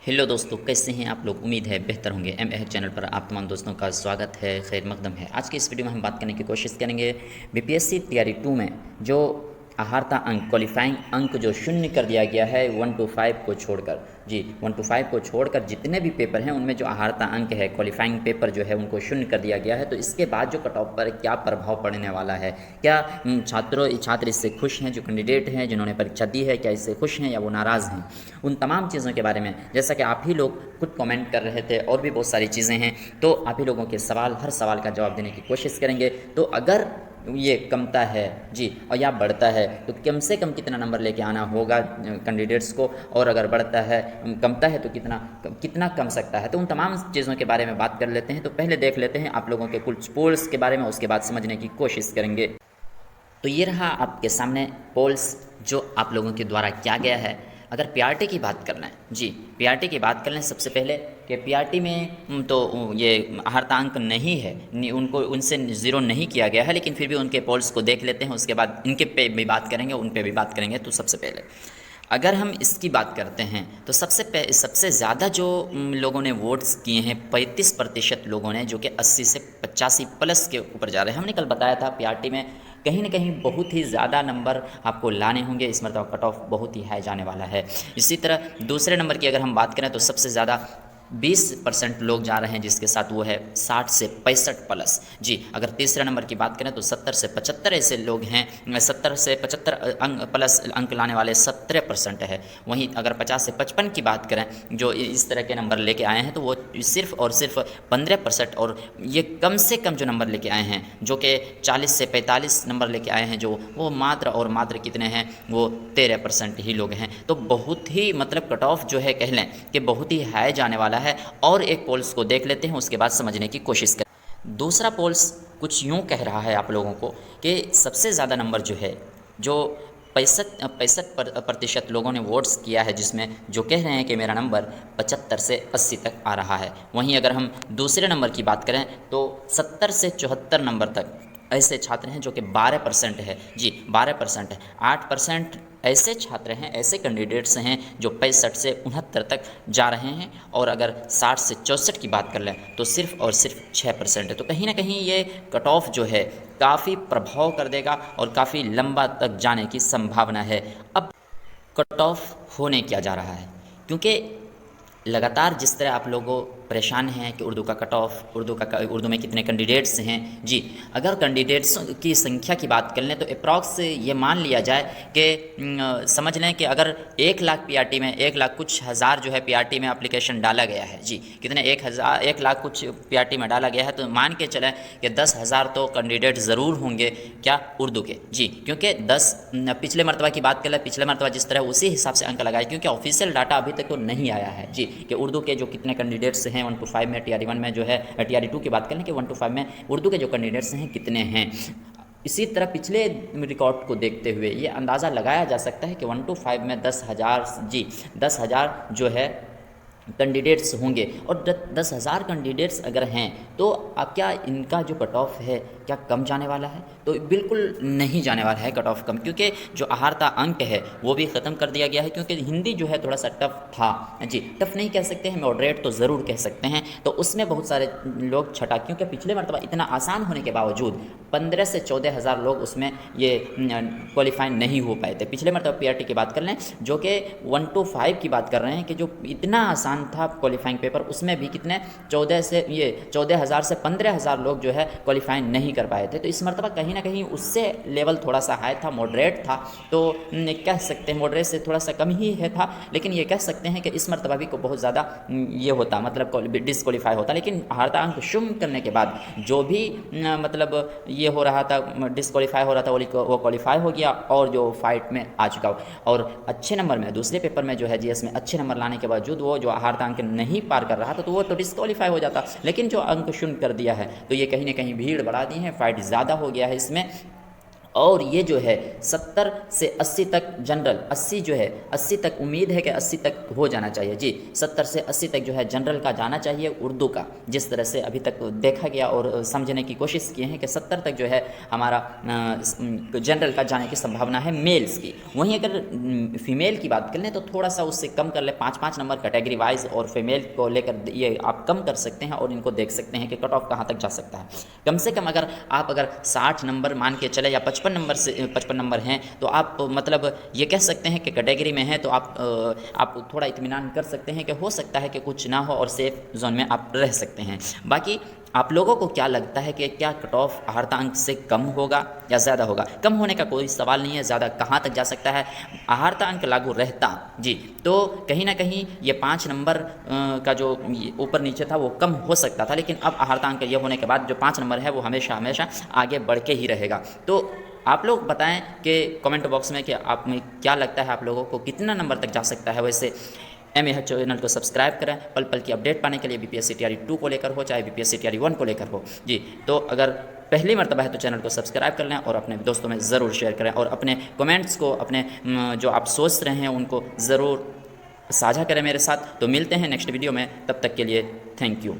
Hello दोस्तों, कैसे हैं आप लोग। उम्मीद है बेहतर होंगे। MAHED चैनल पर आप तमाम दोस्तों का स्वागत है, खैर मकदम है। आज की इस वीडियो में हम बात करने की कोशिश करेंगे BPSC तैयारी 2 में जो अहारता अंक क्वालिफाइंग अंक जो शून्य कर दिया गया है 1 to 5 को छोड़कर। जी 1 to 5 को छोड़कर जितने भी पेपर हैं उनमें जो अहारता अंक है क्वालिफाइंग पेपर जो है उनको शून्य कर दिया गया है। तो इसके बाद जो कट ऑफ पर क्या प्रभाव पड़ने वाला है, क्या छात्र इससे खुश हैं, जो कैंडिडेट हैं जिन्होंने परीक्षा दी है क्या इससे खुश हैं या वो नाराज़ हैं, उन तमाम चीज़ों के बारे में जैसा कि आप ही लोग खुद कमेंट कर रहे थे और भी बहुत सारी चीज़ें हैं, तो आप ही लोगों के हर सवाल का जवाब देने की कोशिश करेंगे। तो अगर ये कमता है जी और या बढ़ता है तो कम से कम कितना नंबर लेके आना होगा कैंडिडेट्स को, और अगर बढ़ता है कमता है तो कितना कम सकता है। तो उन तमाम चीज़ों के बारे में बात कर लेते हैं। तो पहले देख लेते हैं आप लोगों के कुछ पोल्स के बारे में, उसके बाद समझने की कोशिश करेंगे। तो ये रहा आपके सामने पोल्स जो आप लोगों के द्वारा किया गया है। अगर पीआरटी की बात करना है, जी पीआरटी की बात कर लें सबसे पहले कि पीआरटी में तो ये अहारतांक नहीं है, उनको उनसे ज़ीरो नहीं किया गया है, लेकिन फिर भी उनके पोल्स को देख लेते हैं, उसके बाद इनके पे भी बात करेंगे, उन पे भी बात करेंगे। तो सबसे पहले अगर हम इसकी बात करते हैं तो सबसे ज़्यादा जो लोगों ने वोट्स किए हैं 35% लोगों ने, जो कि 80 से 85 प्लस के ऊपर जा रहे हैं। हमने कल बताया था पीआरटी में कहीं ना कहीं बहुत ही ज़्यादा नंबर आपको लाने होंगे, इस मरतबा कट ऑफ बहुत ही हाई जाने वाला है। इसी तरह दूसरे नंबर की अगर हम बात करें तो सबसे ज़्यादा 20% लोग जा रहे हैं, जिसके साथ वो है 60 से 65 प्लस। जी अगर तीसरे नंबर की बात करें तो 70 से 75 ऐसे लोग हैं, 70 से 75 अंक प्लस अंक लाने वाले 17% है। वहीं अगर 50 से 55 की बात करें जो इस तरह के नंबर लेके आए हैं तो वो सिर्फ और सिर्फ 15%, और ये कम से कम जो नंबर लेके आए हैं जो कि 40 से 45 नंबर लेके आए हैं, जो वो मात्र कितने हैं, वो 13% ही लोग हैं। तो बहुत ही मतलब कट ऑफ जो है कह लें कि बहुत ही हाई जाने वाला है। और एक पोल्स को देख लेते हैं, उसके बाद समझने की कोशिश करें। दूसरा पोल्स कुछ यूं कह रहा है आप लोगों को कि सबसे ज़्यादा नंबर जो है, जो 65% लोगों ने वोट्स किया है, जिसमें जो कह रहे हैं कि मेरा नंबर 75 से 80 तक आ रहा है। वहीं अगर हम दूसरे नंबर की बात करें तो 70 से 74 नंबर तक ऐसे छात्र हैं जो कि 12% है। जी 12% है। 8% ऐसे छात्र हैं, ऐसे कैंडिडेट्स हैं जो 65 से 69 तक जा रहे हैं। और अगर 60 से 64 की बात कर लें तो सिर्फ और सिर्फ 6% है। तो कहीं ना कहीं ये कट ऑफ जो है काफ़ी प्रभाव कर देगा और काफ़ी लंबा तक जाने की संभावना है। अब कट ऑफ होने क्या जा रहा है, क्योंकि लगातार जिस तरह आप लोगों परेशान हैं कि उर्दू का कट ऑफ, उर्दू में कितने कैंडिडेट्स हैं। जी अगर कैंडिडेट्स की संख्या की बात कर लें तो अप्रॉक्स ये मान लिया जाए कि समझ लें कि अगर 1 लाख पीआरटी में 1 लाख कुछ हज़ार जो है पीआरटी में एप्लीकेशन डाला गया है। जी कितने 1 लाख कुछ पीआरटी में डाला गया है, तो मान के चलें कि 10,000 तो कैंडिडेट ज़रूर होंगे क्या उर्दू के। जी क्योंकि 10 पिछले मरतबा की बात कर लें, पिछले मरतबा जिस तरह उसी हिसाब से अंक लगाए, क्योंकि ऑफिशियल डाटा अभी तक तो नहीं आया है। जी कि उर्दू के जो कितने कैंडिडेट्स हैं 1 to 5 में, TRE 1 में जो है, TRE 2 की बात करें कि 1 to 5 में उर्दू के जो कैंडिडेट्स हैं कितने हैं। इसी तरह पिछले रिकॉर्ड को देखते हुए ये अंदाज़ा लगाया जा सकता है कि 1 to 5 में 10,000 जी 10,000 जो है कैंडिडेट्स होंगे। और 10,000 कैंडिडेट्स अगर हैं तो अब क्या इनका जो कट ऑफ है क्या कम जाने वाला है? तो बिल्कुल नहीं जाने वाला है कट ऑफ कम, क्योंकि जो अहारता अंक है वो भी ख़त्म कर दिया गया है। क्योंकि हिंदी जो है थोड़ा सा टफ था। जी टफ नहीं कह सकते हैं, मॉडरेट तो ज़रूर कह सकते हैं। तो उसमें बहुत सारे लोग छटा, क्योंकि पिछले मरतबा इतना आसान होने के बावजूद 15 से 14,000 लोग उसमें ये क्वालिफाई नहीं हो पाए थे। पिछले मरतबा पीआरटी की बात कर लें जो कि 1 to 5 की बात कर रहे हैं कि जो इतना आसान था क्वालिफाइंग पेपर, उसमें भी कितने 14,000 से 15,000 लोग जो है क्वालिफाई नहीं कर पाए थे। तो इस मरतबा कहीं ना कहीं उससे लेवल थोड़ा सा हाई था, मॉडरेट था। तो कह सकते हैं मॉडरेट से थोड़ा सा कम ही है था, लेकिन ये कह सकते हैं कि इस मरतबा भी को बहुत ज़्यादा ये होता, मतलब डिसक्वालीफाई होता। लेकिन अहारता अंक शुम करने के बाद जो भी मतलब ये हो रहा था, डिसक्वालीफाई हो रहा था, वो क्वालिफाई हो गया और जो फाइट में आ चुका हो। और अच्छे नंबर में दूसरे पेपर में जो है जीएस में अच्छे नंबर लाने के बावजूद वो जो अहारता अंक नहीं पार कर रहा था तो वो तो डिसक्वालीफाई हो जाता। लेकिन जो अंक शून्य कर दिया है तो ये कहीं ना कहीं भीड़ बढ़ा दी है, फाइट ज़्यादा हो गया है इसमें। और ये जो है 70 से 80 तक जनरल, 80 जो है 80 तक उम्मीद है कि 80 तक हो जाना चाहिए जी, 70 से 80 तक जो है जनरल का जाना चाहिए उर्दू का, जिस तरह से अभी तक देखा गया और समझने की कोशिश किए हैं कि 70 तक जो है हमारा जनरल का जाने की संभावना है मेल्स की। वहीं अगर फीमेल की बात कर लें तो थोड़ा सा उससे कम कर ले, 5-5 नंबर कैटेगरी वाइज और फीमेल को लेकर ये आप कम कर सकते हैं और इनको देख सकते हैं कि कट ऑफ कहाँ तक जा सकता है। कम से कम अगर आप 60 नंबर मान के चले या 55 नंबर हैं तो आप मतलब ये कह सकते हैं कि कैटेगरी में हैं तो आप थोड़ा इत्मीनान कर सकते हैं कि हो सकता है कि कुछ ना हो और सेफ जोन में आप रह सकते हैं। बाकी आप लोगों को क्या लगता है कि क्या कट ऑफ आहर्ता अंक से कम होगा या ज़्यादा होगा? कम होने का कोई सवाल नहीं है, ज़्यादा कहाँ तक जा सकता है? आहर्ता अंक लागू रहता जी तो कहीं ना कहीं ये 5 नंबर का जो ऊपर नीचे था वो कम हो सकता था, लेकिन अब आहर्ता अंक ये होने के बाद जो 5 नंबर है वो हमेशा हमेशा आगे बढ़ के ही रहेगा। तो आप लोग बताएं कि कमेंट बॉक्स में कि आप में क्या लगता है, आप लोगों को कितना नंबर तक जा सकता है। वैसे MAH चैनल को सब्सक्राइब करें पल पल की अपडेट पाने के लिए, BPSC TRE 2 को लेकर हो चाहे BPSC TRE 1 को लेकर हो जी। तो अगर पहली मर्तबा है तो चैनल को सब्सक्राइब कर लें और अपने दोस्तों में ज़रूर शेयर करें और अपने कमेंट्स को, अपने जो आप सोच रहे हैं उनको ज़रूर साझा करें मेरे साथ। तो मिलते हैं नेक्स्ट वीडियो में, तब तक के लिए थैंक यू।